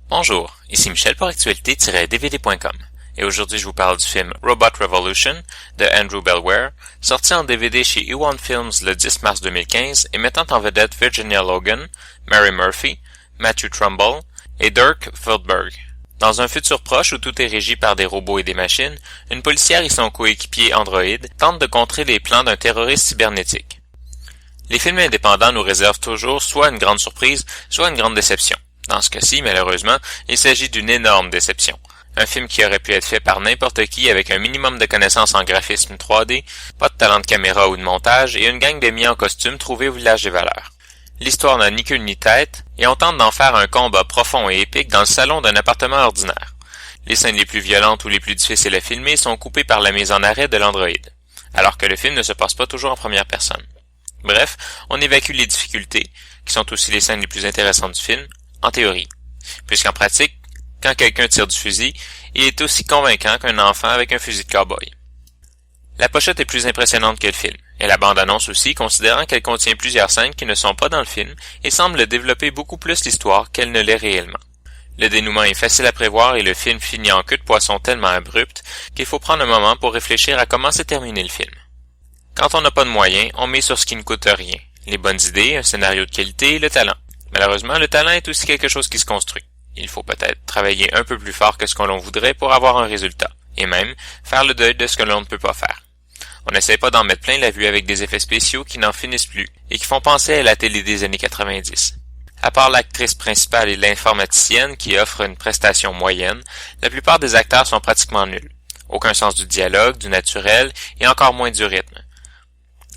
Bonjour, ici Michel pour actualité-dvd.com et aujourd'hui je vous parle du film Robot Revolution de Andrew Bellware, sorti en DVD chez Ewan Films le 10 mars 2015 et mettant en vedette Virginia Logan, Mary Murphy, Matthew Trumbull et Dirk Feldberg. Dans un futur proche où tout est régi par des robots et des machines, une policière et son coéquipier Android tentent de contrer les plans d'un terroriste cybernétique. Les films indépendants nous réservent toujours soit une grande surprise, soit une grande déception. Dans ce cas-ci, malheureusement, il s'agit d'une énorme déception. Un film qui aurait pu être fait par n'importe qui avec un minimum de connaissances en graphisme 3D, pas de talent de caméra ou de montage et une gang de mis en costume trouvés au village des valeurs. L'histoire n'a ni queue ni tête et on tente d'en faire un combat profond et épique dans le salon d'un appartement ordinaire. Les scènes les plus violentes ou les plus difficiles à filmer sont coupées par la mise en arrêt de l'Android, alors que le film ne se passe pas toujours en première personne. Bref, on évacue les difficultés, qui sont aussi les scènes les plus intéressantes du film, en théorie, puisqu'en pratique, quand quelqu'un tire du fusil, il est aussi convaincant qu'un enfant avec un fusil de cow-boy. La pochette est plus impressionnante que le film, et la bande-annonce aussi, considérant qu'elle contient plusieurs scènes qui ne sont pas dans le film et semble développer beaucoup plus l'histoire qu'elle ne l'est réellement. Le dénouement est facile à prévoir et le film finit en queue de poisson tellement abrupte qu'il faut prendre un moment pour réfléchir à comment s'est terminé le film. Quand on n'a pas de moyens, on met sur ce qui ne coûte rien, les bonnes idées, un scénario de qualité et le talent. Malheureusement, le talent est aussi quelque chose qui se construit. Il faut peut-être travailler un peu plus fort que ce que l'on voudrait pour avoir un résultat, et même faire le deuil de ce que l'on ne peut pas faire. On n'essaie pas d'en mettre plein la vue avec des effets spéciaux qui n'en finissent plus et qui font penser à la télé des années 90. À part l'actrice principale et l'informaticienne qui offrent une prestation moyenne, la plupart des acteurs sont pratiquement nuls. Aucun sens du dialogue, du naturel et encore moins du rythme.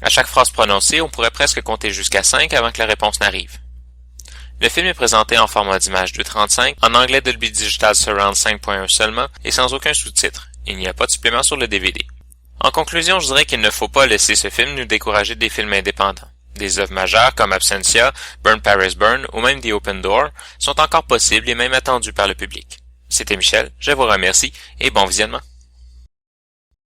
À chaque phrase prononcée, on pourrait presque compter jusqu'à 5 avant que la réponse n'arrive. Le film est présenté en format d'image 2.35, en anglais Dolby Digital Surround 5.1 seulement et sans aucun sous-titre. Il n'y a pas de supplément sur le DVD. En conclusion, je dirais qu'il ne faut pas laisser ce film nous décourager des films indépendants. Des œuvres majeures comme Absentia, Burn Paris Burn ou même The Open Door sont encore possibles et même attendus par le public. C'était Michel, je vous remercie et bon visionnement.